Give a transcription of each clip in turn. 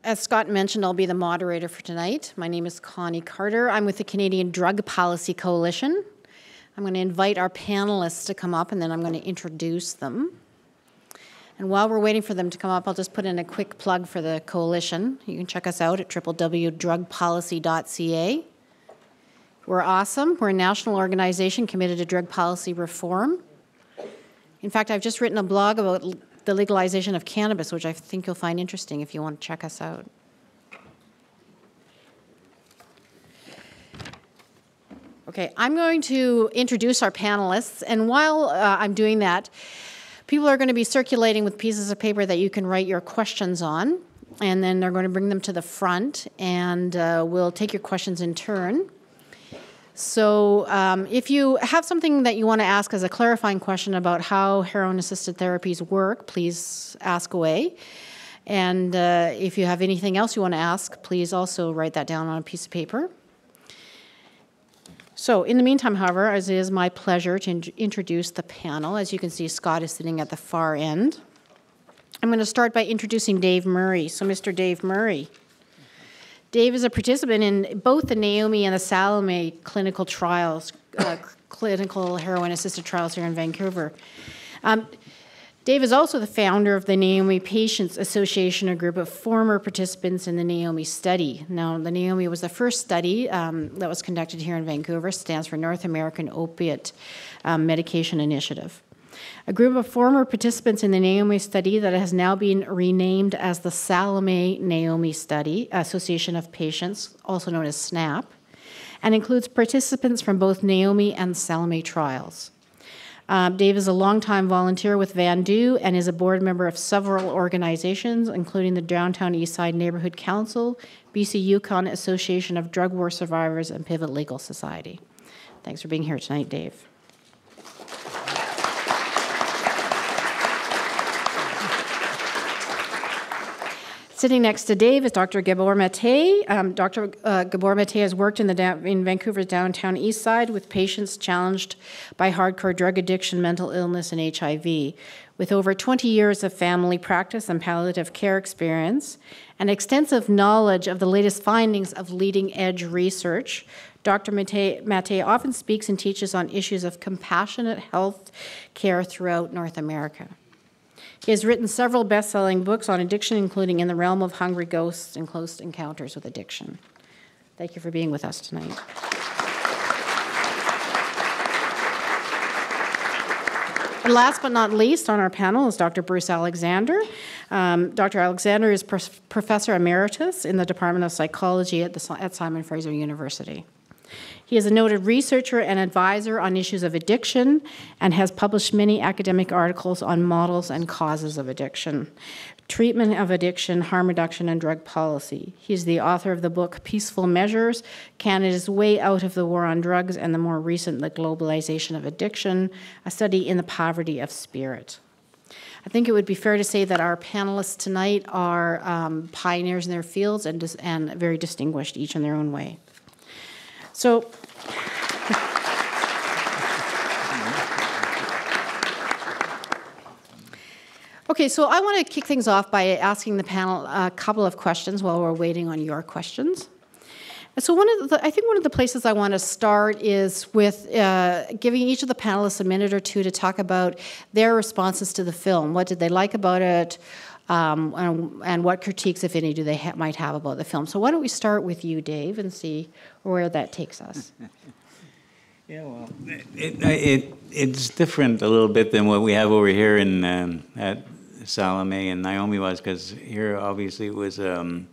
As Scott mentioned, I'll be the moderator for tonight. My name is Connie Carter. I'm with the Canadian Drug Policy Coalition. I'm going to invite our panelists to come up, and then I'm going to introduce them. And while we're waiting for them to come up, I'll just put in a quick plug for the coalition. You can check us out at www.drugpolicy.ca. We're awesome. We're a national organization committed to drug policy reform. In fact, I've just written a blog about the legalization of cannabis, which I think you'll find interesting if you want to check us out. Okay, I'm going to introduce our panelists, and while I'm doing that, people are going to be circulating with pieces of paper that you can write your questions on, and then they're going to bring them to the front, and we'll take your questions in turn. So if you have something that you want to ask as a clarifying question about how heroin-assisted therapies work, please ask away. And if you have anything else you want to ask, please also write that down on a piece of paper. So in the meantime, however, as it is my pleasure to introduce the panel. As you can see, Scott is sitting at the far end. I'm going to start by introducing Dave Murray. So Mr. Dave Murray. Dave is a participant in both the NAOMI and the Salome clinical trials, clinical heroin-assisted trials here in Vancouver. Dave is also the founder of the NAOMI Patients Association, a group of former participants in the NAOMI study. Now, the NAOMI was the first study that was conducted here in Vancouver, stands for North American Opiate Medication Initiative. A group of former participants in the NAOMI study that has now been renamed as the Salome NAOMI Study, Association of Patients, also known as SNAP, and includes participants from both NAOMI and Salome trials. Dave is a longtime volunteer with Vandu and is a board member of several organizations, including the Downtown Eastside Neighborhood Council, BC Yukon Association of Drug War Survivors, and Pivot Legal Society. Thanks for being here tonight, Dave. Sitting next to Dave is Dr. Gabor Mate. Dr. Gabor Mate has worked in Vancouver's downtown east side with patients challenged by hardcore drug addiction, mental illness, and HIV. With over 20 years of family practice and palliative care experience and extensive knowledge of the latest findings of leading-edge research, Dr. Mate often speaks and teaches on issues of compassionate health care throughout North America. He has written several best-selling books on addiction, including In the Realm of Hungry Ghosts and Close Encounters with Addiction. Thank you for being with us tonight. And last but not least on our panel is Dr. Bruce Alexander. Dr. Alexander is Professor Emeritus in the Department of Psychology at Simon Fraser University. He is a noted researcher and advisor on issues of addiction and has published many academic articles on models and causes of addiction, treatment of addiction, harm reduction, and drug policy. He is the author of the book Peaceful Measures, Canada's Way Out of the War on Drugs, and the more recent, The Globalization of Addiction, a study in the poverty of spirit. I think it would be fair to say that our panelists tonight are pioneers in their fields and very distinguished, each in their own way. So, okay, so I want to kick things off by asking the panel a couple of questions while we're waiting on your questions. So I think one of the places I want to start is with giving each of the panelists a minute or two to talk about their responses to the film. What did they like about it? And what critiques, if any, do they might have about the film? So why don't we start with you, Dave, and see where that takes us. Yeah, well, it's different a little bit than what we have over here in at Salome and NAOMI was, because here obviously it was a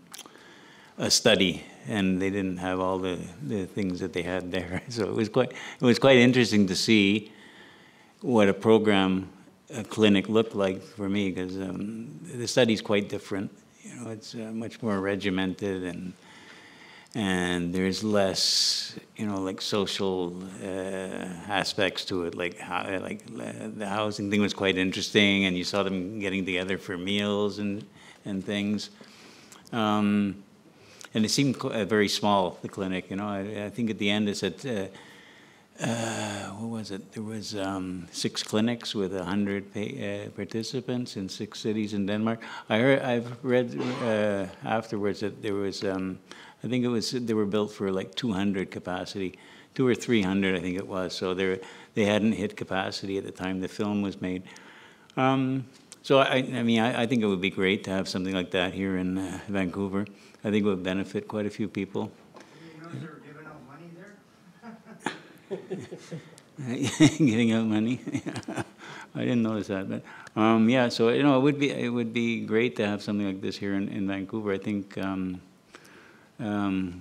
study, and they didn't have all the things that they had there. So it was quite interesting to see what a program, a clinic looked like for me, because the study's quite different. You know, it's much more regimented, and there's less, you know, like social aspects to it. Like the housing thing was quite interesting, and you saw them getting together for meals and things. And it seemed very small, the clinic. You know, I think at the end it said what was it? There was 6 clinics with 100 participants in 6 cities in Denmark. I've read afterwards that there was, I think it was, they were built for like 200 capacity, 200 or 300, I think it was. So they hadn't hit capacity at the time the film was made. So I mean, I think it would be great to have something like that here in Vancouver. I think it would benefit quite a few people. They were giving out money there? Giving out money. I didn't notice that, but yeah. So it would be great to have something like this here in Vancouver. I think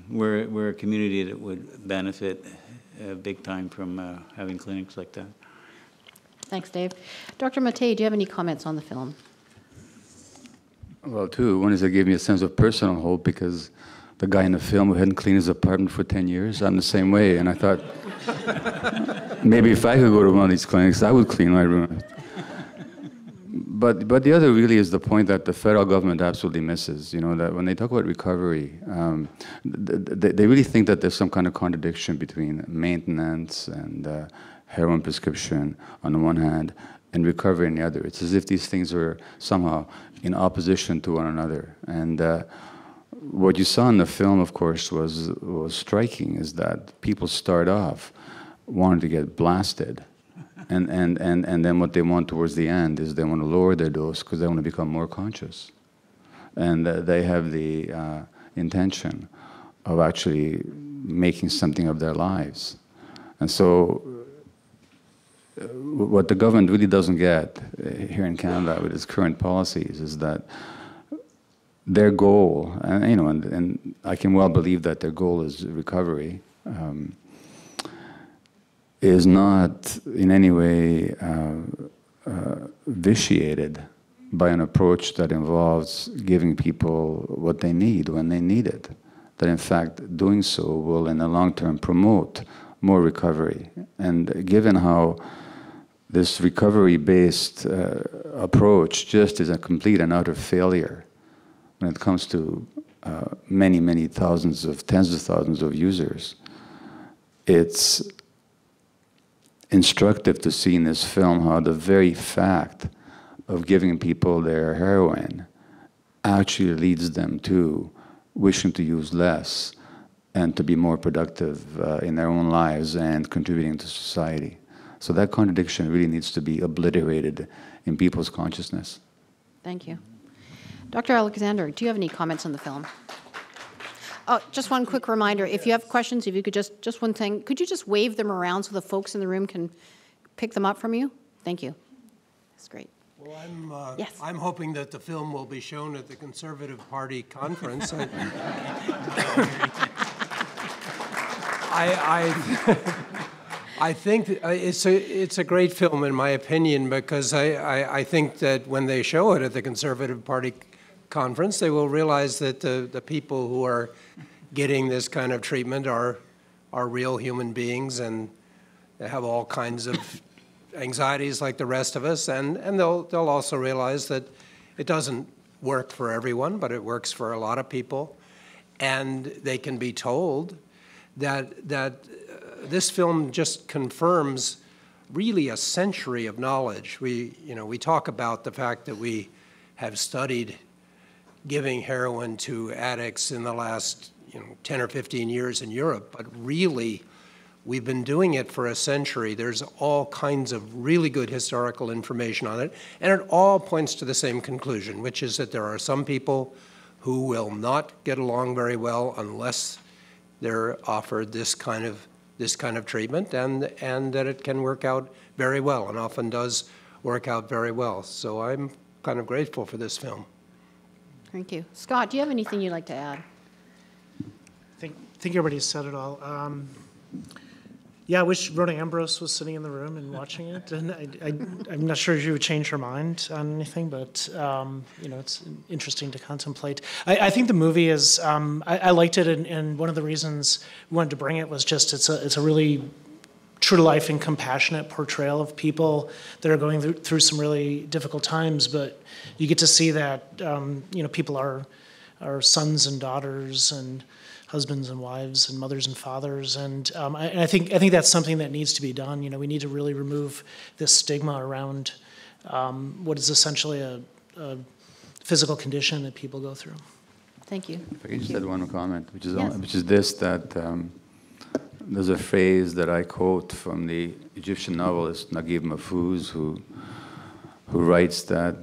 we're a community that would benefit big time from having clinics like that. Thanks, Dave. Dr. Mattei, do you have any comments on the film? Well, two. One is it gave me a sense of personal hope because the guy in the film who hadn't cleaned his apartment for 10 years, I'm the same way. And I thought, maybe if I could go to one of these clinics, I would clean my room. But the other really is the point that the federal government absolutely misses. You know, that when they talk about recovery, they really think that there's some kind of contradiction between maintenance and heroin prescription on the one hand and recovery on the other. It's as if these things are somehow in opposition to one another. And what you saw in the film, of course, was striking, is that people start off wanting to get blasted. And then what they want towards the end is they want to lower their dose because they want to become more conscious. And they have the intention of actually making something of their lives. And so what the government really doesn't get here in Canada with its current policies is that their goal, and you know, and I can well believe that their goal is recovery, is not in any way vitiated by an approach that involves giving people what they need when they need it. That in fact doing so will in the long term promote more recovery. And given how this recovery-based approach just is a complete and utter failure when it comes to many, many thousands of, tens of thousands of users, it's instructive to see in this film how the very fact of giving people their heroin actually leads them to wishing to use less and to be more productive in their own lives and contributing to society. So that contradiction really needs to be obliterated in people's consciousness. Thank you. Dr. Alexander, do you have any comments on the film? Oh, just one quick reminder. If you have questions, if you could just one thing, could you just wave them around so the folks in the room can pick them up from you? Thank you. That's great. Well, yes. I'm hoping that the film will be shown at the Conservative Party conference. I think it's a great film, in my opinion, because I think that when they show it at the Conservative Party conference, they will realize that the people who are getting this kind of treatment are real human beings, and they have all kinds of anxieties like the rest of us, and they'll also realize that it doesn't work for everyone, but it works for a lot of people, and they can be told that this film just confirms really a century of knowledge. We talk about the fact that we have studied giving heroin to addicts in the last 10 or 15 years in Europe, but really we've been doing it for a century. There's all kinds of really good historical information on it, and it all points to the same conclusion, which is that there are some people who will not get along very well unless they're offered this kind of treatment, and that it can work out very well, and often does work out very well. So I'm kind of grateful for this film. Thank you. Scott, do you have anything you'd like to add? I think everybody said it all. Yeah, I wish Rhoda Ambrose was sitting in the room and watching it, and I'm not sure if she would change her mind on anything, but it's interesting to contemplate. I think the movie is, I liked it, and one of the reasons we wanted to bring it was just it's a really true-to-life and compassionate portrayal of people that are going through some really difficult times, but you get to see that people are sons and daughters and husbands and wives and mothers and fathers. And I think that's something that needs to be done. You know, we need to really remove this stigma around what is essentially a physical condition that people go through. Thank you. If I can just add one comment, which is Yes. which is this, that there's a phrase that I quote from the Egyptian novelist Naguib Mahfouz, who writes that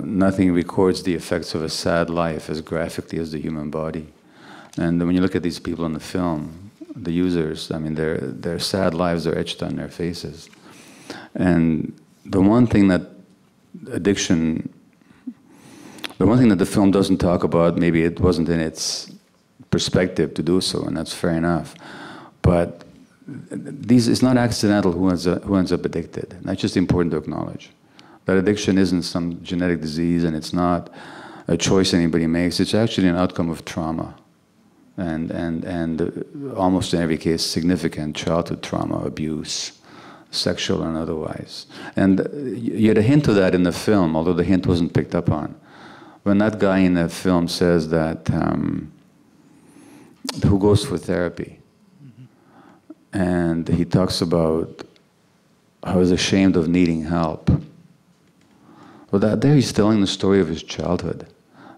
nothing records the effects of a sad life as graphically as the human body. And when you look at these people in the film, the users, I mean, their sad lives are etched on their faces. And the one thing that the film doesn't talk about, maybe it wasn't in its perspective to do so, and that's fair enough. But it's not accidental who ends up addicted. That's just important to acknowledge. That addiction isn't some genetic disease, and it's not a choice anybody makes. It's actually an outcome of trauma, and almost in every case, significant childhood trauma, abuse, sexual and otherwise. And you had a hint of that in the film, although the hint wasn't picked up on. When that guy in the film says that, who goes for therapy, and he talks about how he's ashamed of needing help. Well, there he's telling the story of his childhood,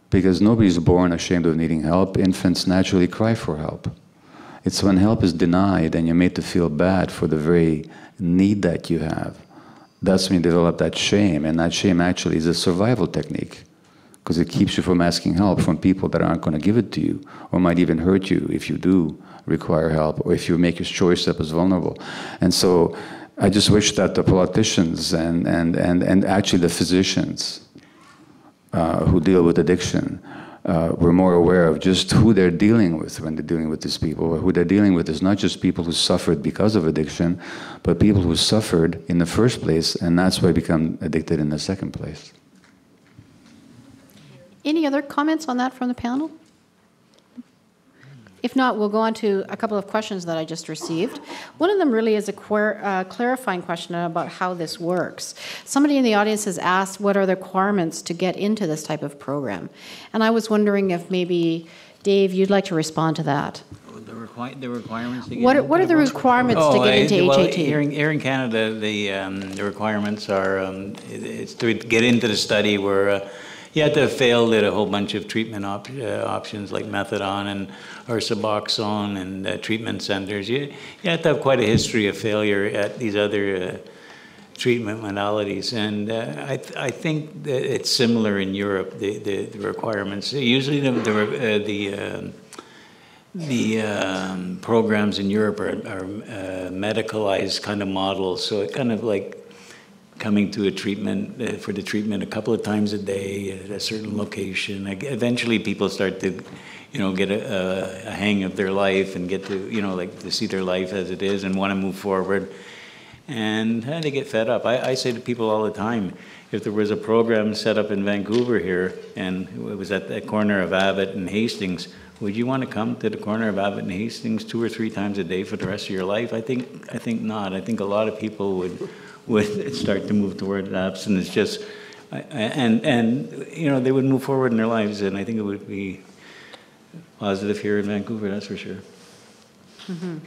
because nobody's born ashamed of needing help. Infants naturally cry for help. It's when help is denied and you're made to feel bad for the very need that you have. That's when you develop that shame, and that shame actually is a survival technique, because it keeps you from asking help from people that aren't going to give it to you, or might even hurt you if you do require help, or if you make a choice that was vulnerable. And so I just wish that the politicians and actually the physicians who deal with addiction were more aware of just who they're dealing with when they're dealing with these people. Who they're dealing with is not just people who suffered because of addiction, but people who suffered in the first place, and that's why they become addicted in the second place. Any other comments on that from the panel? If not, we'll go on to a couple of questions that I just received. One of them really is a clarifying question about how this works. Somebody in the audience has asked what are the requirements to get into this type of program. And I was wondering if maybe, Dave, you'd like to respond to that. The requirements to get What are the requirements to get into HAT? Here in Canada, the requirements are it's to get into the study where you have to have failed at a whole bunch of treatment options like methadone or Suboxone and treatment centers. You have to have quite a history of failure at these other treatment modalities. And I think that it's similar in Europe, the requirements. Usually the programs in Europe are medicalized kind of models. So it kind of like coming to a treatment, for the treatment a couple of times a day at a certain location. Eventually people start to, get a hang of their life and get to, to see their life as it is and want to move forward. And they get fed up. I say to people all the time, if there was a program set up in Vancouver here and it was at the corner of Abbott and Hastings, would you want to come to the corner of Abbott and Hastings 2 or 3 times a day for the rest of your life? I think not. I think a lot of people would start to move toward abstinence, just and they would move forward in their lives, and I think it would be positive here in Vancouver, that's for sure. Mm-hmm.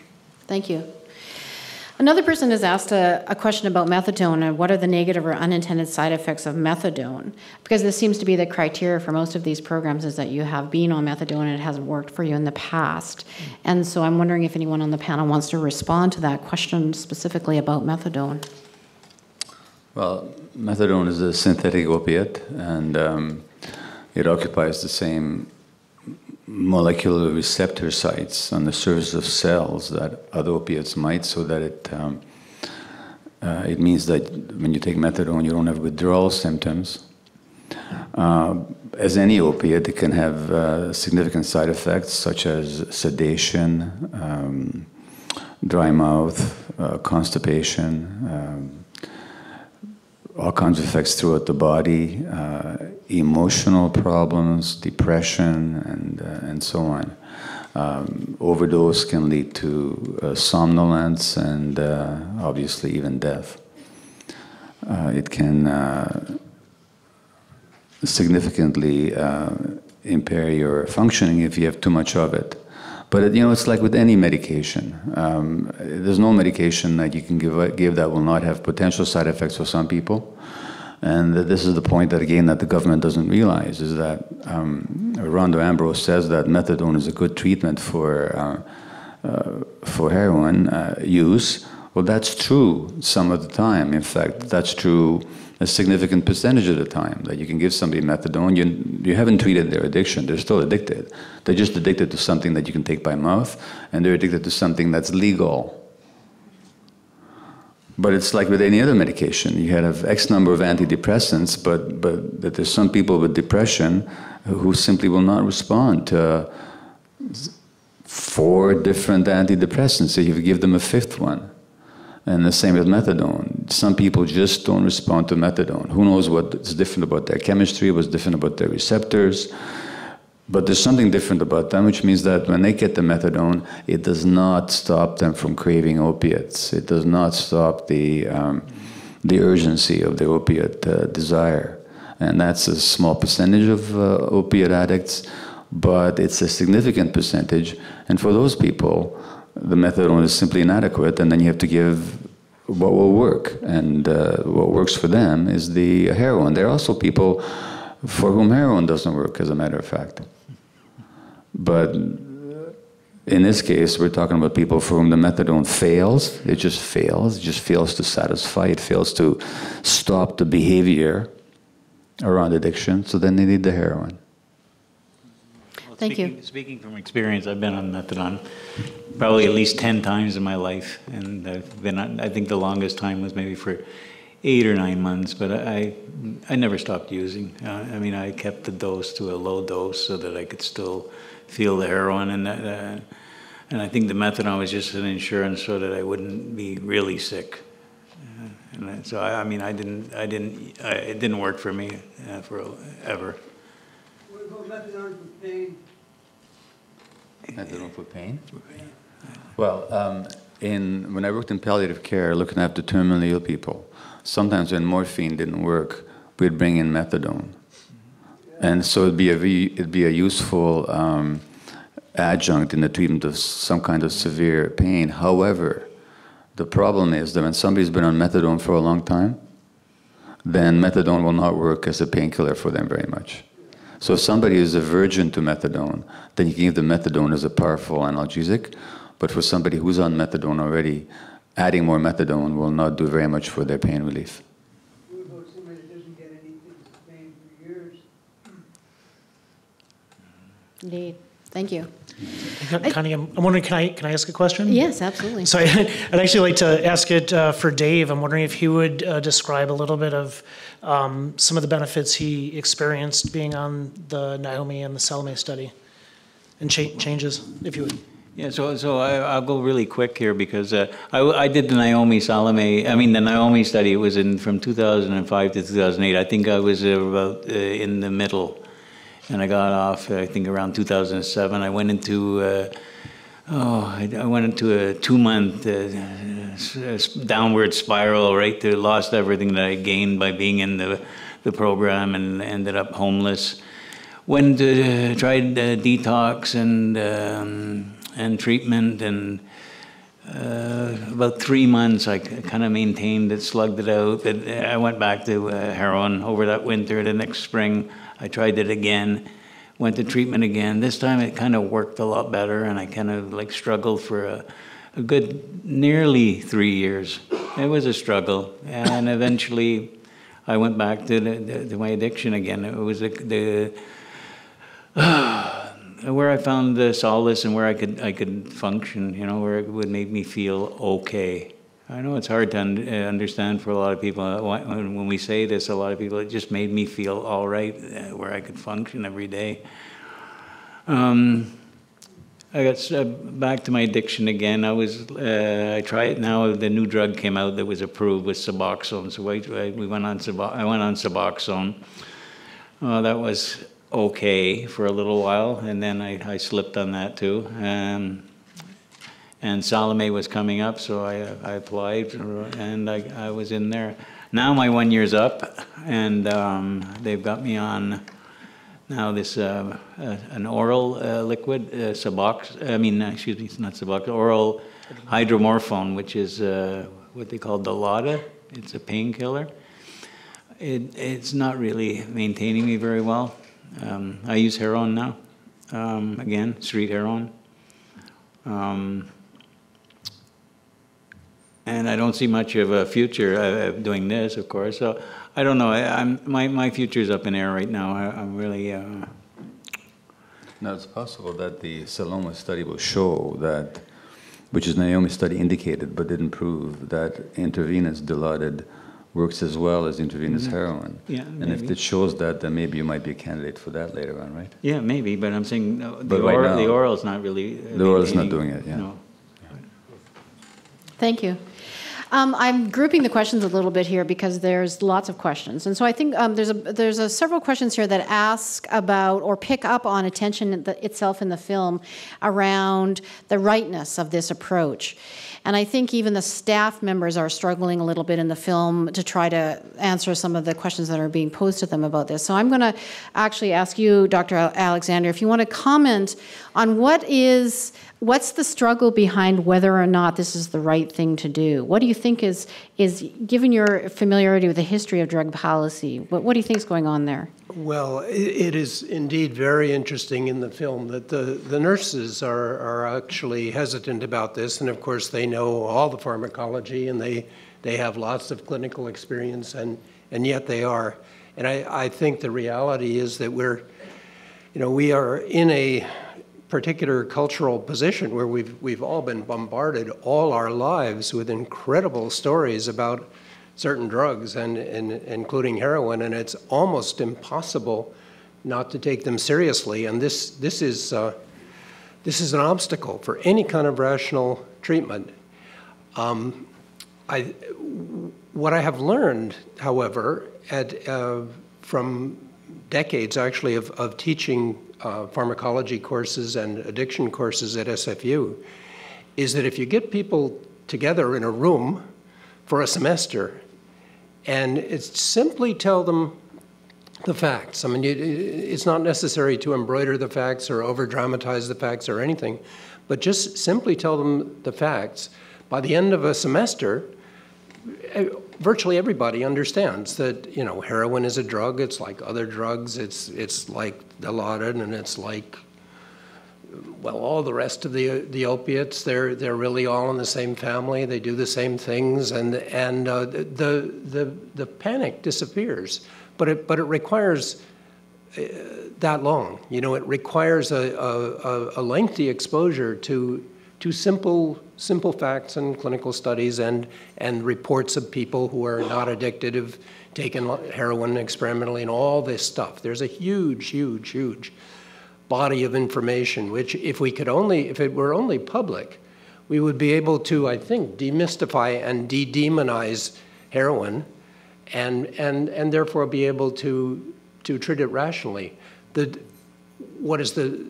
Thank you. Another person has asked a question about methadone and what are the negative or unintended side effects of methadone, because this seems to be the criteria for most of these programs is that you have been on methadone and it hasn't worked for you in the past. And so I'm wondering if anyone on the panel wants to respond to that question specifically about methadone. Well, methadone is a synthetic opiate, and it occupies the same molecular receptor sites on the surface of cells that other opiates might, so that it means that when you take methadone, you don't have withdrawal symptoms. As any opiate, it can have significant side effects such as sedation, dry mouth, constipation, all kinds of effects throughout the body, emotional problems, depression, and so on. Overdose can lead to somnolence and obviously even death. It can significantly impair your functioning if you have too much of it. But it's like with any medication. There's no medication that you can give that will not have potential side effects for some people. And this is the point that, again, that the government doesn't realize, is that Rhonda Ambrose says that methadone is a good treatment for heroin use. Well, that's true some of the time. In fact, that's true a significant percentage of the time, that you can give somebody methadone. You haven't treated their addiction. They're still addicted. They're just addicted to something that you can take by mouth, and they're addicted to something that's legal. But it's like with any other medication. You have X number of antidepressants, but that there's some people with depression who simply will not respond to 4 different antidepressants, so you give them a 5th one. And the same with methadone. Some people just don't respond to methadone. Who knows what's different about their chemistry, what's different about their receptors. But there's something different about them, which means that when they get the methadone, it does not stop them from craving opiates. It does not stop the urgency of their opiate desire. And that's a small percentage of opiate addicts, but it's a significant percentage. And for those people, the methadone is simply inadequate, and then you have to give what will work. And what works for them is the heroin. There are also people for whom heroin doesn't work, as a matter of fact. But in this case, we're talking about people for whom the methadone fails. It just fails. It just fails to satisfy. It fails to stop the behavior around addiction. So then they need the heroin. Thank you. Speaking from experience, I've been on methadone probably at least 10 times in my life, and I've been on, I think the longest time was maybe for 8 or 9 months, but I never stopped using. I mean, I kept the dose to a low dose so that I could still feel the heroin, and I think the methadone was just an insurance so that I wouldn't be really sick. And so I mean, it didn't work for me ever. What about methadone for pain? Methadone for pain? Well, when I worked in palliative care, looking after terminally ill people, sometimes when morphine didn't work, we'd bring in methadone. And so it'd be a useful adjunct in the treatment of some kind of severe pain. However, the problem is that when somebody's been on methadone for a long time, then methadone will not work as a painkiller for them very much. So if somebody is a virgin to methadone, then you can give them methadone as a powerful analgesic. But for somebody who's on methadone already, adding more methadone will not do very much for their pain relief. What about somebody that doesn't get anything for pain for years? Indeed. Thank you. Connie, I'm wondering, can I ask a question? Yes, absolutely. So I'd actually like to ask it for Dave. I'm wondering if he would describe a little bit of some of the benefits he experienced being on the NAOMI and the Salome study, and changes, if you would. Yeah, so I'll go really quick here because I did the the NAOMI study. It was from 2005 to 2008. I think I was about in the middle. And I got off, I think, around 2007. I went into, I went into a 2-month downward spiral, right? There, lost everything that I gained by being in the program, and ended up homeless. Went to tried detox and treatment, and about 3 months I kind of maintained it, slugged it out. But I went back to heroin over that winter. The next spring, I tried it again, went to treatment again. This time it kind of worked a lot better, and I kind of like struggled for a good nearly 3 years. It was a struggle, and eventually I went back to my addiction again. It was where I found the solace and where I could function, you know, where it would make me feel okay. I know it's hard to understand for a lot of people. When we say this, a lot of people, it just made me feel all right, where I could function every day. I got back to my addiction again. I try it now. The new drug came out that was approved with Suboxone. So I went on Suboxone. That was okay for a little while, and then I slipped on that too. And Salome was coming up, so I applied, and I was in there. Now my 1 year's up, and they've got me on now this an oral liquid, excuse me, it's not Subox, oral hydromorphone, which is what they call Dilaudid. It's a painkiller. It's not really maintaining me very well. I use heroin now, again, street heroin. And I don't see much of a future doing this, of course. So I don't know. My future's up in air right now. I'm really. Now it's possible that the Saloma study will show that, which is NAOMI study indicated but didn't prove, that intravenous Dilaudid works as well as intravenous heroin. Yeah, and maybe. if it shows that, then maybe you might be a candidate for that later on, right? Yeah, maybe. But I'm saying But right now, the oral's not really. The oral's not doing it. Yeah. No. Thank you. I'm grouping the questions a little bit here because there's lots of questions. And so I think there's several questions here that ask about or pick up on attention itself in the film around the rightness of this approach. And I think even the staff members are struggling a little bit in the film to try to answer some of the questions that are being posed to them about this. So I'm going to actually ask you, Dr. Alexander, if you want to comment on what's the struggle behind whether or not this is the right thing to do? What do you think is given your familiarity with the history of drug policy, what do you think is going on there? Well, it is indeed very interesting in the film that the nurses are actually hesitant about this, and of course they know all the pharmacology and they have lots of clinical experience, and yet they are. And I think the reality is that we are in a particular cultural position where we've all been bombarded all our lives with incredible stories about certain drugs, and including heroin, and it's almost impossible not to take them seriously. And this is an obstacle for any kind of rational treatment. What I have learned, however, from decades actually of teaching pharmacology courses and addiction courses at SFU, is that if you get people together in a room for a semester and it's simply tell them the facts. I mean, it's not necessary to embroider the facts or over-dramatize the facts or anything, but just simply tell them the facts. By the end of a semester, virtually everybody understands that, heroin is a drug. It's like other drugs. It's like Dilaudid, and it's like, well, all the rest of the opiates. They're really all in the same family. They do the same things, and the panic disappears. But it requires that long. It requires a lengthy exposure to simple facts and clinical studies and reports of people who are not addicted, have taken heroin experimentally, and all this stuff. There's a huge body of information, which if it were only public, we would be able to, I think, demystify and de-demonize heroin and therefore be able to treat it rationally. What is the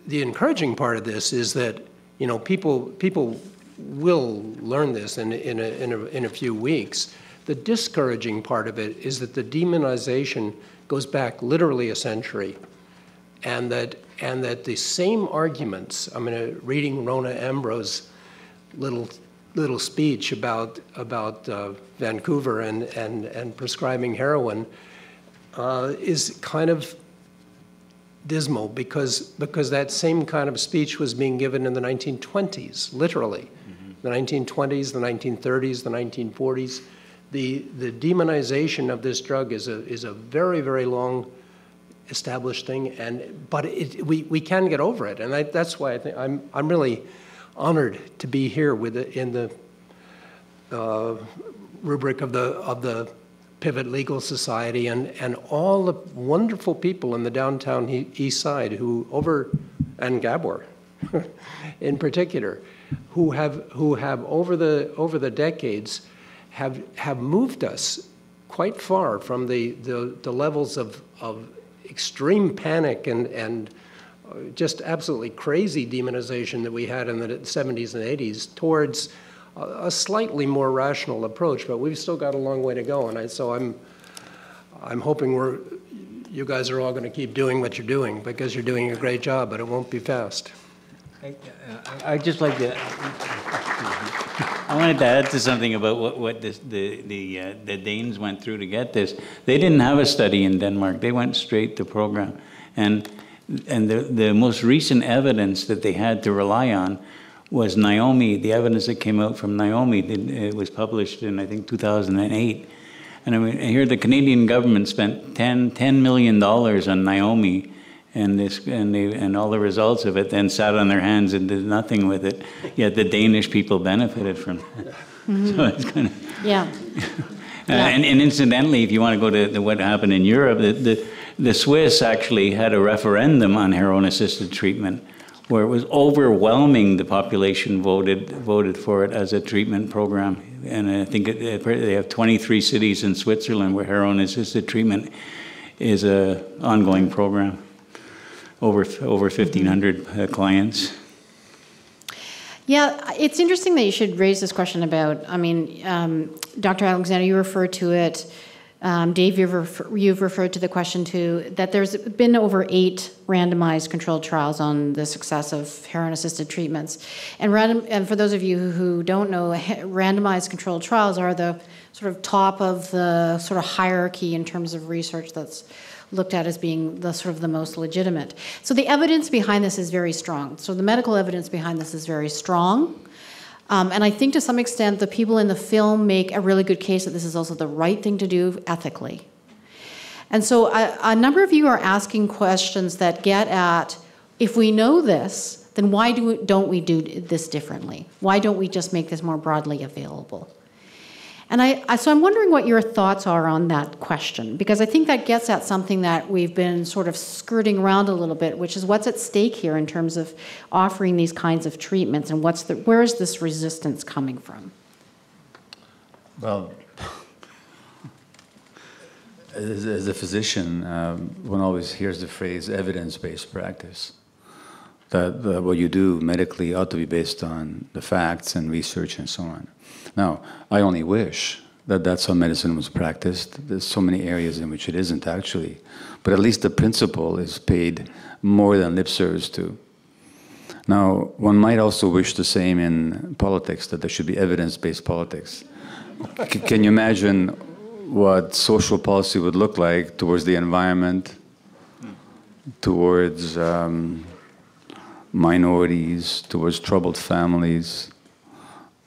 encouraging part of this is that people will learn this in a few weeks. The discouraging part of it is that the demonization goes back literally a century, and that the same arguments. I'm reading Rona Ambrose's little speech about Vancouver and prescribing heroin is kind of dismal because that same kind of speech was being given in the 1920s, literally. The 1920s, the 1930s, the 1940s. The demonization of this drug is a very, very long established thing, but we can get over it, and that's why I think I'm really honored to be here in the rubric of the Pivot Legal Society and all the wonderful people in the downtown East Side and Gabor in particular, who have over the decades have moved us quite far from the levels of extreme panic and just absolutely crazy demonization that we had in the 70s and 80s towards a slightly more rational approach, but we've still got a long way to go. And so I'm hoping you guys are all going to keep doing what you're doing because you're doing a great job, but it won't be fast. I'd just like to. I wanted to add to something about what the Danes went through to get this. They didn't have a study in Denmark. They went straight to program, and the most recent evidence that they had to rely on was NAOMI. The evidence that came out from NAOMI. It was published in, I think, 2008. And I mean, here the Canadian government spent $10 million on NAOMI, and all the results of it, then sat on their hands and did nothing with it. Yet the Danish people benefited from it. Mm-hmm. So it's kind of yeah. And incidentally, if you want to go to what happened in Europe, the Swiss actually had a referendum on heroin-assisted treatment, where it was overwhelming. The population voted for it as a treatment program. And I think they have 23 cities in Switzerland where heroin-assisted treatment is an ongoing program. Over 1,500 clients. Yeah, it's interesting that you should raise this question about, I mean, Dr. Alexander, you referred to it. Dave, you've referred to the question too, that there's been over 8 randomized controlled trials on the success of heroin-assisted treatments. And for those of you who don't know, randomized controlled trials are the sort of top of the sort of hierarchy in terms of research that's looked at as being the sort of the most legitimate. So the evidence behind this is very strong. So the medical evidence behind this is very strong. And I think to some extent the people in the film make a really good case that this is also the right thing to do ethically. And so a number of you are asking questions that get at, if we know this, then why don't we do this differently? Why don't we just make this more broadly available? And so I'm wondering what your thoughts are on that question, because I think that gets at something that we've been sort of skirting around a little bit, which is what's at stake here in terms of offering these kinds of treatments, and where is this resistance coming from? Well, as a physician, one always hears the phrase evidence-based practice. That what you do medically ought to be based on the facts and research and so on. Now, I only wish that that's how medicine was practiced. There's so many areas in which it isn't actually. But at least the principle is paid more than lip service to. Now, one might also wish the same in politics, that there should be evidence-based politics. Can you imagine what social policy would look like towards the environment, towards minorities, towards troubled families,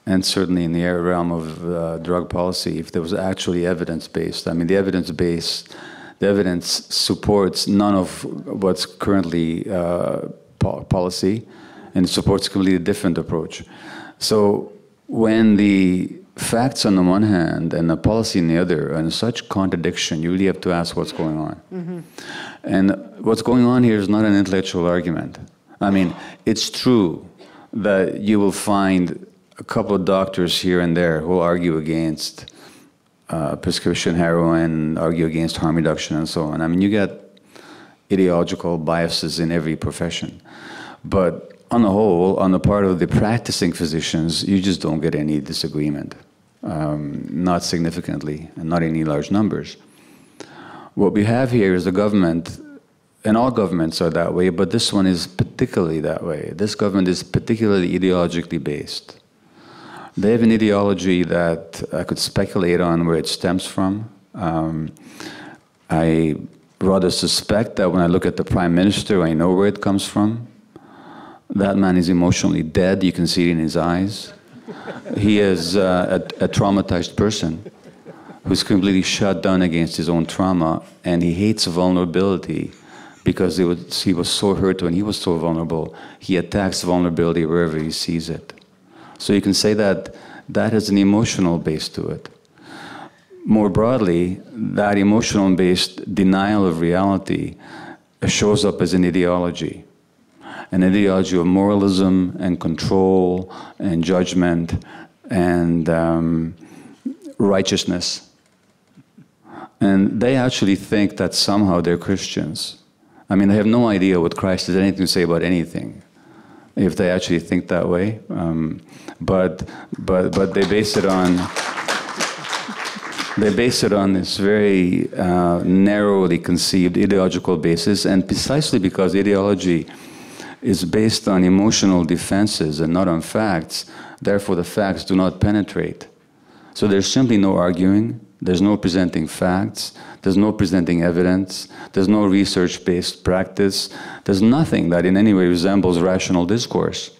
and certainly in the realm of drug policy, if there was actually evidence-based? I mean, the evidence supports none of what's currently policy, and it supports a completely different approach. So when the facts on the one hand and the policy on the other are in such contradiction, you really have to ask what's going on. Mm-hmm. And what's going on here is not an intellectual argument. I mean, it's true that you will find a couple of doctors here and there who will argue against prescription heroin, argue against harm reduction, and so on. I mean, you get ideological biases in every profession. But on the whole, on the part of the practicing physicians, you just don't get any disagreement, not significantly, and not in any large numbers. What we have here is the government, and all governments are that way, but this one is particularly that way. This government is particularly ideologically based. They have an ideology that I could speculate on where it stems from. I rather suspect that when I look at the Prime Minister, I know where it comes from. That man is emotionally dead. You can see it in his eyes. He is a traumatized person who's completely shut down against his own trauma, and he hates vulnerability because he was so hurt when he was so vulnerable. He attacks vulnerability wherever he sees it. So you can say that that has an emotional base to it. More broadly, that emotional-based denial of reality shows up as an ideology of moralism and control and judgment and righteousness. And they actually think that somehow they're Christians. I mean, they have no idea what Christ has anything to say about anything, if they actually think that way. But they base it on They base it on this very narrowly conceived ideological basis, and precisely because ideology is based on emotional defenses and not on facts, therefore the facts do not penetrate. So there's simply no arguing, there's no presenting facts, there's no presenting evidence, there's no research-based practice, there's nothing that in any way resembles rational discourse.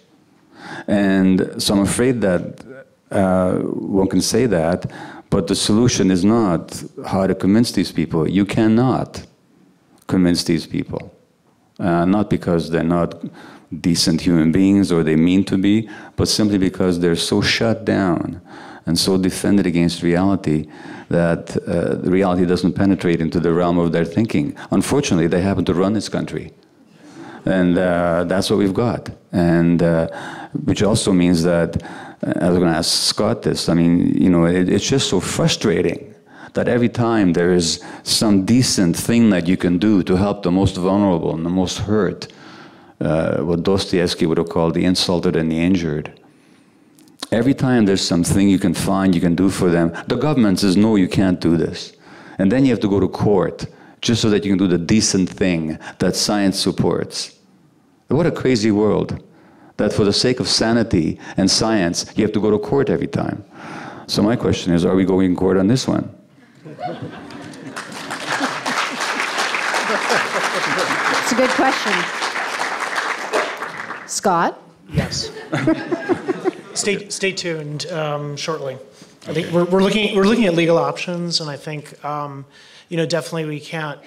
And so I'm afraid that one can say that, but the solution is not how to convince these people. You cannot convince these people. Not because they're not decent human beings or they mean to be, but simply because they're so shut down and so defended against reality that reality doesn't penetrate into the realm of their thinking. Unfortunately, they happen to run this country. And that's what we've got. And which also means that, I was going to ask Scott this, I mean, you know, it's just so frustrating that every time there is some decent thing that you can do to help the most vulnerable and the most hurt, what Dostoevsky would have called the insulted and the injured, every time there's something you can find, you can do for them, the government says, no, you can't do this. And then you have to go to court just so that you can do the decent thing that science supports. What a crazy world, that for the sake of sanity and science, you have to go to court every time. So my question is, are we going to court on this one? It's a good question. Scott? Yes. Stay tuned shortly. I think we're looking at legal options, and I think you know, definitely we can't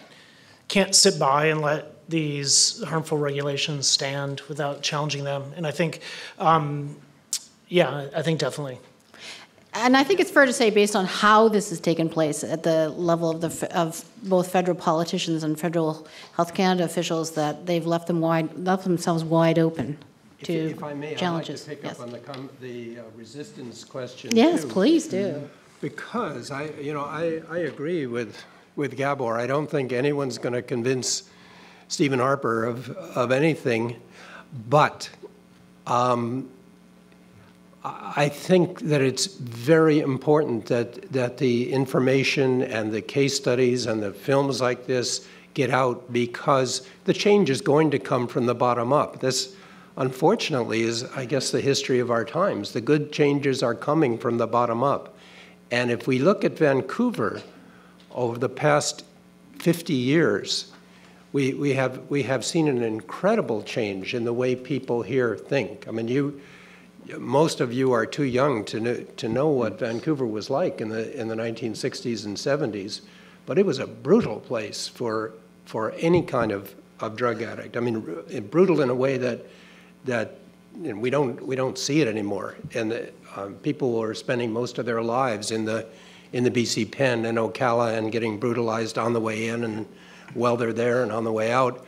sit by and let these harmful regulations stand without challenging them. And I think, yeah, I think definitely. And I think it's fair to say, based on how this has taken place at the level of both federal politicians and federal Health Canada officials, that they've left themselves wide open to if I may, challenges. I'd like to pick up on the resistance question. Yes, too. please do. Because I agree with Gabor. I don't think anyone's going to convince Stephen Harper of anything, but I think that it's very important that the information and the case studies and the films like this get out, because the change is going to come from the bottom up. This, unfortunately, is, I guess, the history of our times. The good changes are coming from the bottom up. And if we look at Vancouver over the past 50 years, we have seen an incredible change in the way people here think. I mean, most of you are too young to know what Vancouver was like in the 1960s and 70s, but it was a brutal place for any kind of drug addict. I mean, brutal in a way that you know, we don't see it anymore. And people were spending most of their lives in the BC Pen in Ocala and getting brutalized on the way in and while they're there and on the way out.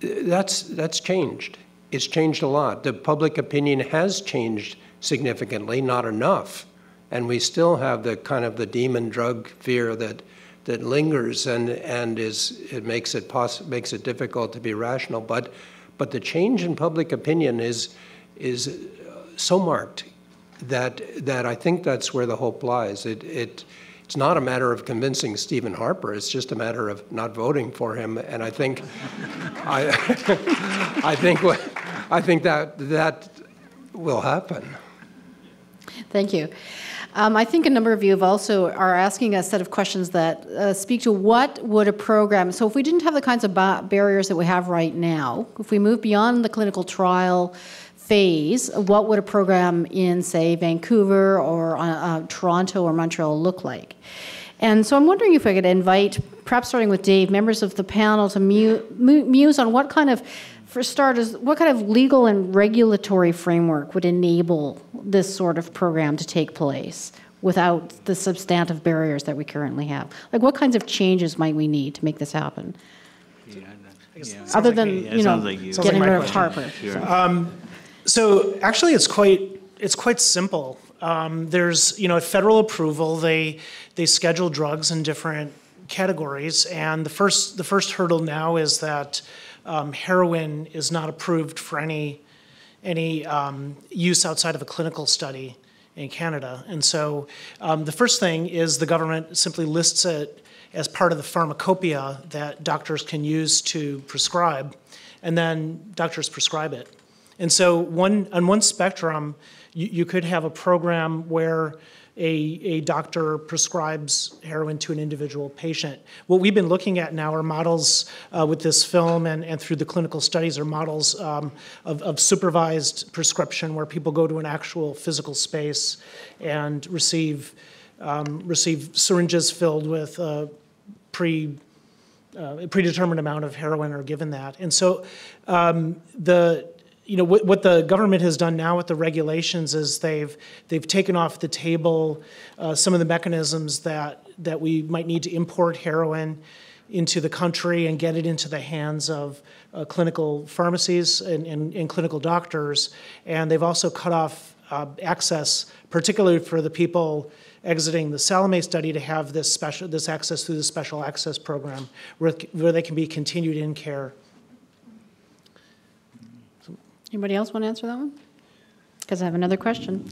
That's changed. It's changed a lot. The public opinion has changed significantly, not enough. And we still have the kind of the demon drug fear that lingers and makes it difficult to be rational. But the change in public opinion is so marked that I think that's where the hope lies. It's not a matter of convincing Stephen Harper. It's just a matter of not voting for him. And I think I think that will happen. Thank you. I think a number of you also are asking a set of questions that speak to what would a program, so if we didn't have the kinds of barriers that we have right now, if we move beyond the clinical trial phase, what would a program in, say, Vancouver or Toronto or Montreal look like? And so I'm wondering if I could invite, perhaps starting with Dave, members of the panel to muse on what kind of, for starters, what kind of legal and regulatory framework would enable this sort of program to take place without the substantive barriers that we currently have? Like, what kinds of changes might we need to make this happen? Other than, getting rid of Harper. Sure. So actually, it's quite simple. There's, at federal approval, they schedule drugs in different categories, and the first hurdle now is that heroin is not approved for any use outside of a clinical study in Canada. And so the first thing is the government simply lists it as part of the pharmacopoeia that doctors can use to prescribe, and then doctors prescribe it. And so on one spectrum, you could have a program where a doctor prescribes heroin to an individual patient. What we've been looking at now are models with this film and through the clinical studies are models of supervised prescription where people go to an actual physical space and receive syringes filled with a predetermined amount of heroin are given that. And so what the government has done now with the regulations is they've taken off the table some of the mechanisms that we might need to import heroin into the country and get it into the hands of clinical pharmacies and clinical doctors. And they've also cut off access, particularly for the people exiting the Salome study, to have this access through the special access program where they can be continued in care. Anybody else want to answer that one? Because I have another question.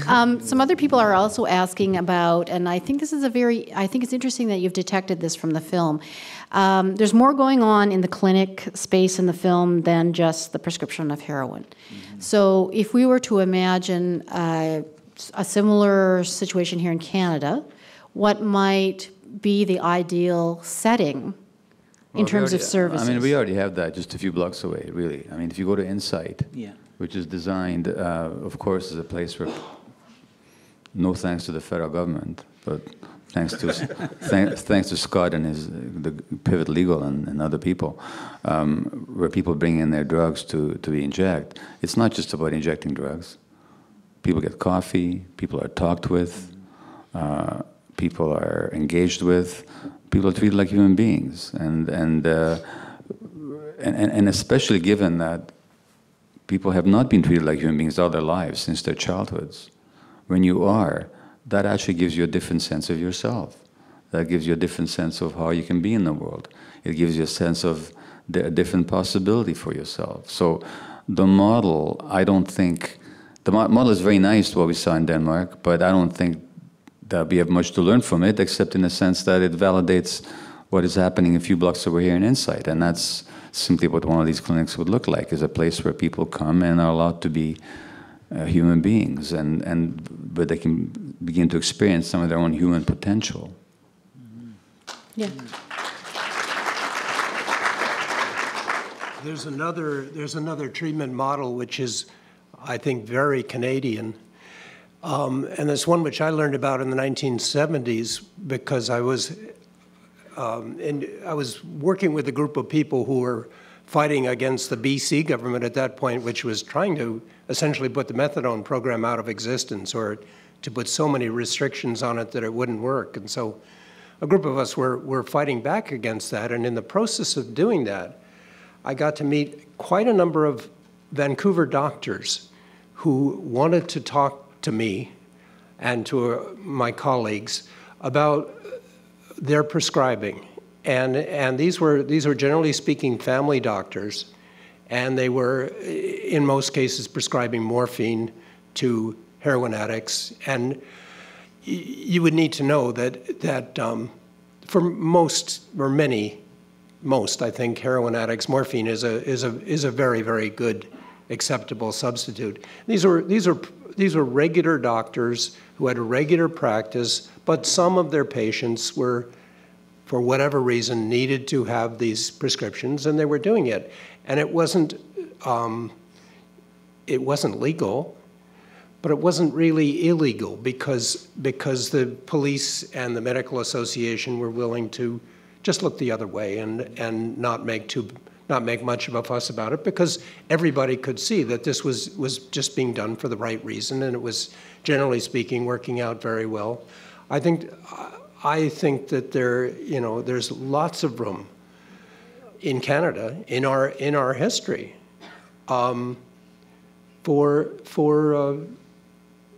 Some other people are also asking about, and I think this is I think it's interesting that you've detected this from the film. There's more going on in the clinic space in the film than just the prescription of heroin. Mm-hmm. So if we were to imagine a similar situation here in Canada, what might be the ideal setting in terms of services? I mean, we already have that just a few blocks away, really. I mean, if you go to Insight, which is designed, of course, as a place where, no thanks to the federal government, but thanks to thanks to Scott and the Pivot Legal and other people, where people bring in their drugs to be injected. It's not just about injecting drugs. People get coffee. People are talked with. People are engaged with. People are treated like human beings, and especially given that people have not been treated like human beings all their lives since their childhoods. When you are, that actually gives you a different sense of yourself. That gives you a different sense of how you can be in the world. It gives you a sense of a different possibility for yourself. So the model, I don't think, the model is very nice, what we saw in Denmark, but I don't think that we have much to learn from it, except in the sense that it validates what is happening a few blocks over here in Insight. And that's simply what one of these clinics would look like, is a place where people come and are allowed to be human beings, and where they can begin to experience some of their own human potential. Yeah. There's another treatment model which is, I think, very Canadian. And it's one which I learned about in the 1970s because I was working with a group of people who were fighting against the BC government at that point, which was trying to essentially put the Methadone program out of existence, or to put so many restrictions on it that it wouldn't work. And so a group of us were fighting back against that. And in the process of doing that, I got to meet quite a number of Vancouver doctors who wanted to talk to me and to my colleagues about their prescribing. And these were generally speaking family doctors, and they were, in most cases, prescribing morphine to heroin addicts. And you would need to know that for most, or most, I think, heroin addicts, morphine is a very, very good, acceptable substitute. These were regular doctors who had a regular practice, but some of their patients were, for whatever reason, needed to have these prescriptions, and they were doing it. And it wasn't legal, but it wasn't really illegal because the police and the medical association were willing to just look the other way and not make much of a fuss about it, because everybody could see that this was just being done for the right reason, and it was, generally speaking, working out very well. I think that there's lots of room in Canada, in our history, for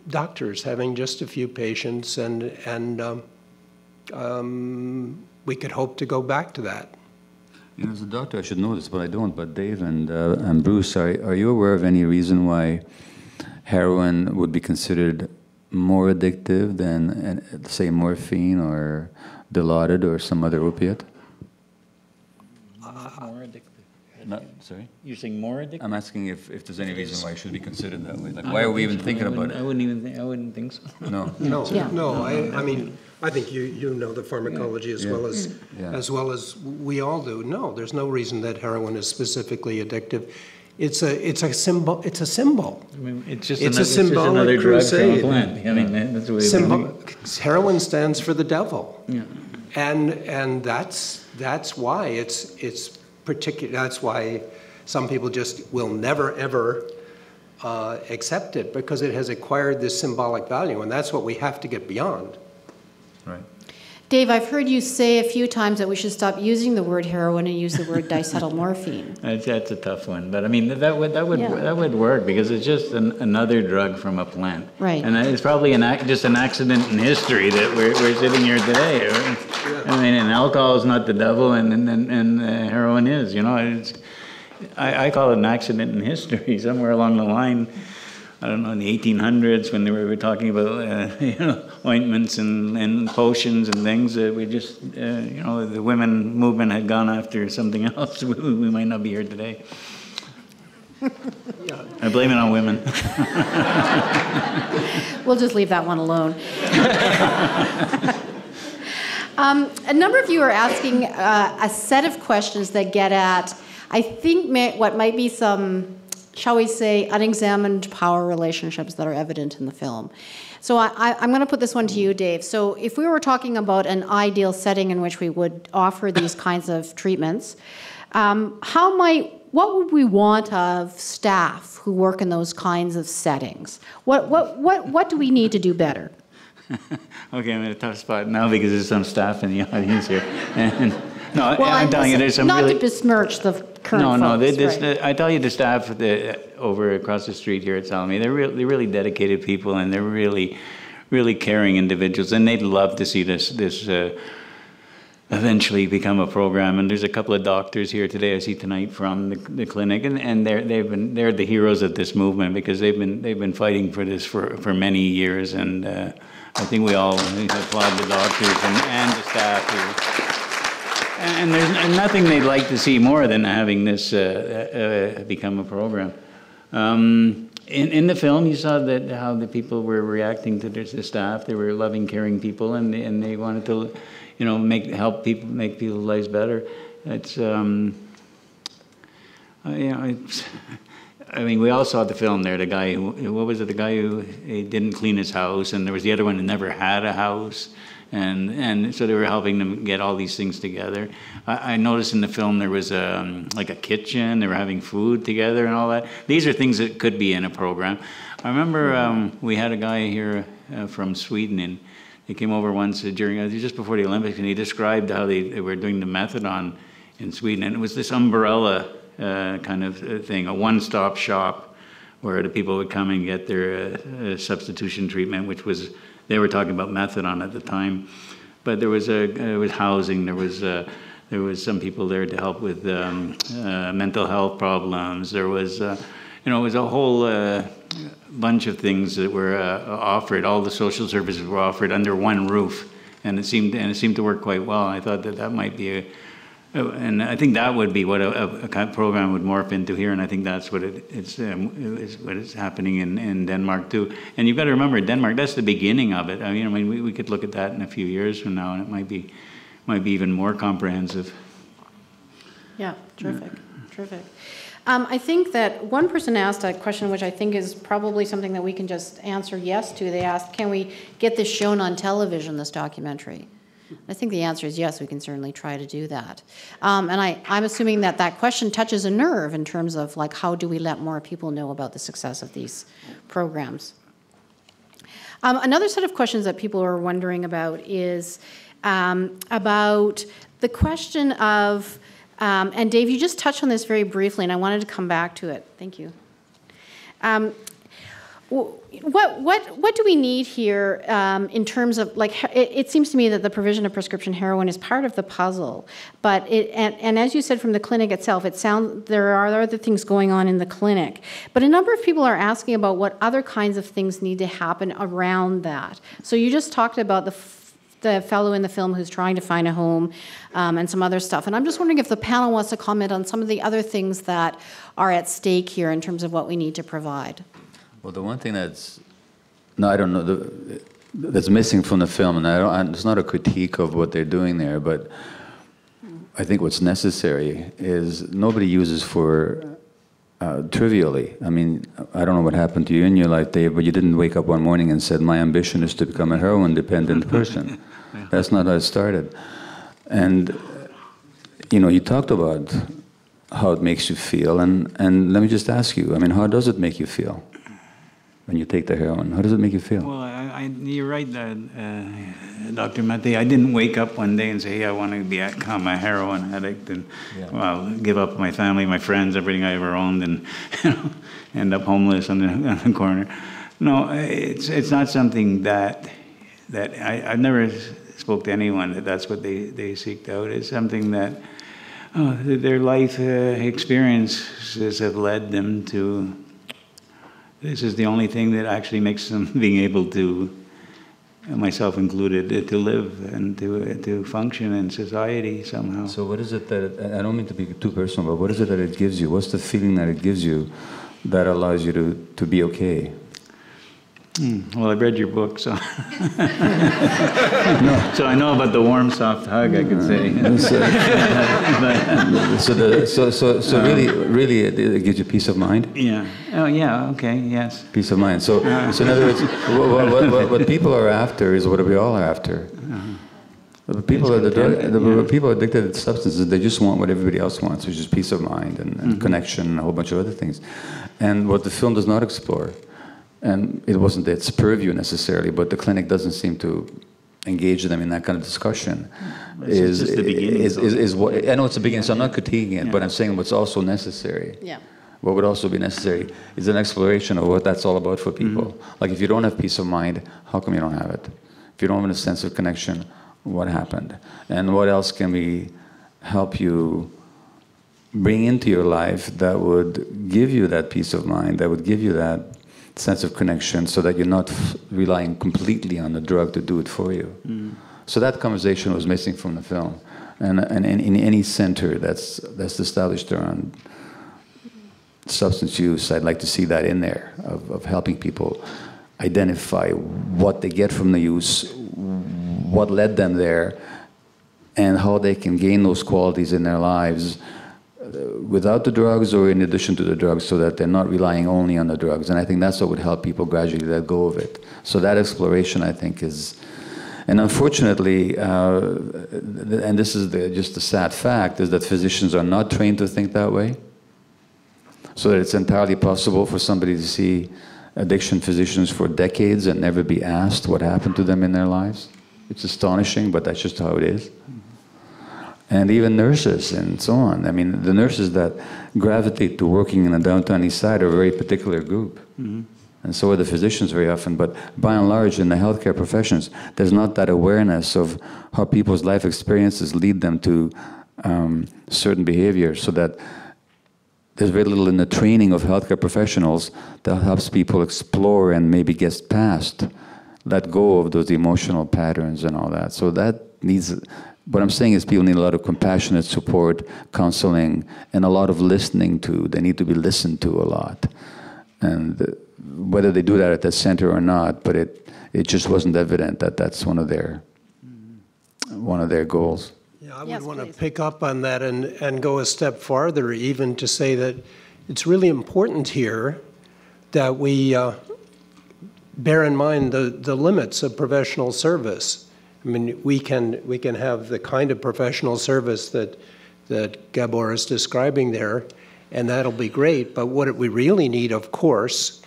doctors having just a few patients, and we could hope to go back to that. You know, as a doctor, I should know this, but I don't. But Dave and Bruce, are you aware of any reason why heroin would be considered more addictive than, say, morphine or Dilaudid or some other opiate? More addictive. Sorry? You're saying more addictive? I'm asking if there's any reason why it should be considered that way. Like, why are we even thinking about it? I wouldn't think so. No. No, Yeah. no, I mean, I think you know the pharmacology as well as we all do. No, there's no reason that heroin is specifically addictive. It's a symbol. It's a symbol. I mean, it's just It's a another, symbolic drug from a crusade. plant. I mean, that's the way Heroin stands for the devil. Yeah. And that's why it's particular. That's why some people just will never ever accept it, because it has acquired this symbolic value, and that's what we have to get beyond. Right. Dave, I've heard you say a few times that we should stop using the word heroin and use the word diacetylmorphine. That's a tough one, but I mean that would work, because it's just another drug from a plant, Right. And it's probably just an accident in history that we're sitting here today. I mean, and alcohol is not the devil, and heroin is. You know, I call it an accident in history. Somewhere along the line, I don't know, in the 1800s, when they were talking about ointments and potions and things, we just the women movement had gone after something else. We might not be here today. Yeah. I blame it on women. We'll just leave that one alone. A number of you are asking a set of questions that get at, I think, what might be some, shall we say, unexamined power relationships that are evident in the film. So I'm going to put this one to you, Dave. So if we were talking about an ideal setting in which we would offer these kinds of treatments, what would we want of staff who work in those kinds of settings? What do we need to do better? Okay, I'm in a tough spot now because there's some staff in the audience here. And, no, Well, I'm telling you, there's some not really... to besmirch the current folks, right. I tell you, the staff over across the street here at Salome, they're really dedicated people, and they're really, really caring individuals, and they'd love to see this eventually become a program. And there's a couple of doctors here today I see tonight from the clinic, and they're the heroes of this movement, because they've been fighting for this for many years, and I think we all applaud the doctors and the staff here. And there's nothing they'd like to see more than having this become a program. In the film, you saw how the people were reacting to the staff. They were loving, caring people, and they wanted to, help people, make people's lives better. It's, I mean, we all saw the film there. The guy the guy who didn't clean his house, and there was the other one who never had a house. And so they were helping them get all these things together. I noticed in the film there was like a kitchen. They were having food together and all that. These are things that could be in a program. I remember we had a guy here from Sweden, and he came over once just before the Olympics, and he described how they were doing the methadone in Sweden. And it was this umbrella kind of thing, a one-stop shop where the people would come and get their substitution treatment, which was... They were talking about methadone at the time, but there was housing. There was some people there to help with mental health problems. There was, it was a whole bunch of things that were offered. All the social services were offered under one roof, and it seemed to work quite well. I thought that might be and I think that would be what a program would morph into here, and I think that's what it's happening in Denmark too. And you've got to remember, Denmark, that's the beginning of it. I mean, we could look at that in a few years from now, and it might be even more comprehensive. Yeah, terrific, terrific. I think that one person asked a question which I think is probably something that we can just answer yes to. They asked, can we get this shown on television, this documentary? I think the answer is yes, we can certainly try to do that. And I'm assuming that question touches a nerve in terms of, like, how do we let more people know about the success of these programs? Another set of questions that people are wondering about is about the question of, and Dave, you just touched on this very briefly, and I wanted to come back to it. Thank you. What do we need here in terms of, like, it seems to me that the provision of prescription heroin is part of the puzzle, but and as you said from the clinic itself, there are other things going on in the clinic, but a number of people are asking about what other kinds of things need to happen around that. So you just talked about the fellow in the film who's trying to find a home and some other stuff, and I'm just wondering if the panel wants to comment on some of the other things that are at stake here in terms of what we need to provide. Well, the one thing that's missing from the film, and it's not a critique of what they're doing there, but I think what's necessary is nobody uses for trivially. I mean, I don't know what happened to you in your life, Dave, but you didn't wake up one morning and said, my ambition is to become a heroin-dependent person. That's not how it started. And, you know, you talked about how it makes you feel, and let me just ask you, I mean, how does it make you feel when you take the heroin? How does it make you feel? Well, you're right, Dr. Mate. I didn't wake up one day and say, hey, I want to become a heroin addict and well, give up my family, my friends, everything I ever owned, and end up homeless on the corner. No, it's not something that I've never spoke to anyone that's what they seeked out. It's something that their life experiences have led them to. This is the only thing that actually makes them being able to, myself included, to live and to function in society somehow. So what is it that, I don't mean to be too personal, but what is it that it gives you? What's the feeling that it gives you that allows you to be okay? Well, I've read your book, so so I know about the warm, soft hug, I could say. So really, it gives you peace of mind. Yeah. Oh, yeah. Okay. Yes. Peace of mind. So in other words, what people are after is what we all are after. The people people addicted to substances, they just want what everybody else wants, which is peace of mind and connection and a whole bunch of other things. And what the film does not explore, and it wasn't its purview necessarily, but the clinic doesn't seem to engage them in that kind of discussion. Is what I know it's the beginning, so I'm not critiquing it, but I'm saying what's also necessary. Yeah. What would also be necessary is an exploration of what that's all about for people. Like if you don't have peace of mind, how come you don't have it? If you don't have a sense of connection, what happened? And what else can we help you bring into your life that would give you that peace of mind, that would give you that sense of connection so that you're not relying completely on the drug to do it for you. So that conversation was missing from the film. And in any center that's established around substance use, I'd like to see that in there, of helping people identify what they get from the use, what led them there, and how they can gain those qualities in their lives without the drugs or in addition to the drugs, so that they're not relying only on the drugs. And I think that's what would help people gradually let go of it. So that exploration, I think, is... And unfortunately, and this is just the sad fact, is that physicians are not trained to think that way. So that it's entirely possible for somebody to see addiction physicians for decades and never be asked what happened to them in their lives. It's astonishing, but that's just how it is. And even nurses and so on. I mean, the nurses that gravitate to working in the downtown east side are a very particular group. And so are the physicians very often. But by and large, in the healthcare professions, there's not that awareness of how people's life experiences lead them to certain behaviors, so that there's very little in the training of healthcare professionals that helps people explore and maybe get past, let go of those emotional patterns and all that. So that needs... What I'm saying is people need a lot of compassionate support, counseling, and a lot of listening to. They need to be listened to a lot. And whether they do that at the center or not, but it just wasn't evident that that's one of their goals. Yeah, I would want to pick up on that and go a step farther, even to say that it's really important here that we bear in mind the limits of professional service. I mean, we can have the kind of professional service that Gabor is describing there, and that'll be great. But what we really need, of course,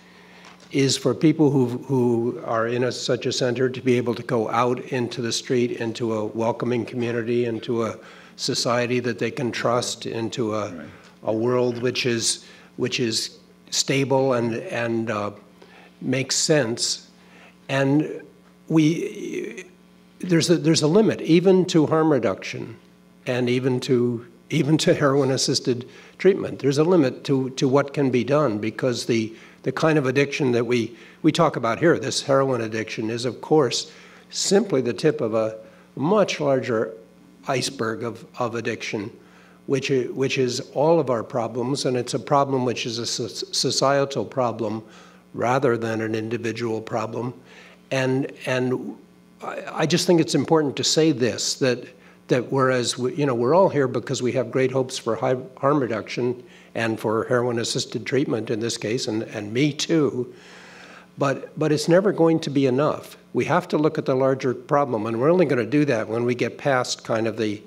is for people who are in such a center to be able to go out into the street, into a welcoming community, into a society that they can trust, into a world which is stable and makes sense. And there's a limit, even to harm reduction, and even to heroin-assisted treatment. There's a limit to what can be done, because the kind of addiction that we talk about here, this heroin addiction, is of course simply the tip of a much larger iceberg of addiction, which is all of our problems, and it's a problem which is a societal problem rather than an individual problem. And I just think it's important to say this, that whereas we're all here because we have great hopes for harm reduction and for heroin-assisted treatment in this case, and me too, but it's never going to be enough. We have to look at the larger problem, and we're only going to do that when we get past kind of the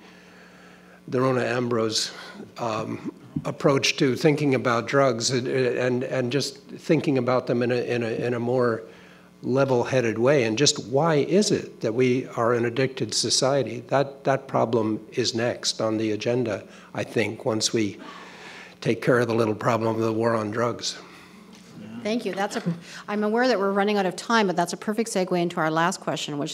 Rona Ambrose approach to thinking about drugs, and just thinking about them in a more level-headed way. And just why is it that we are an addicted society? That problem is next on the agenda, I think, once we take care of the little problem of the war on drugs. Thank you. I'm aware that we're running out of time, but that's a perfect segue into our last question, which is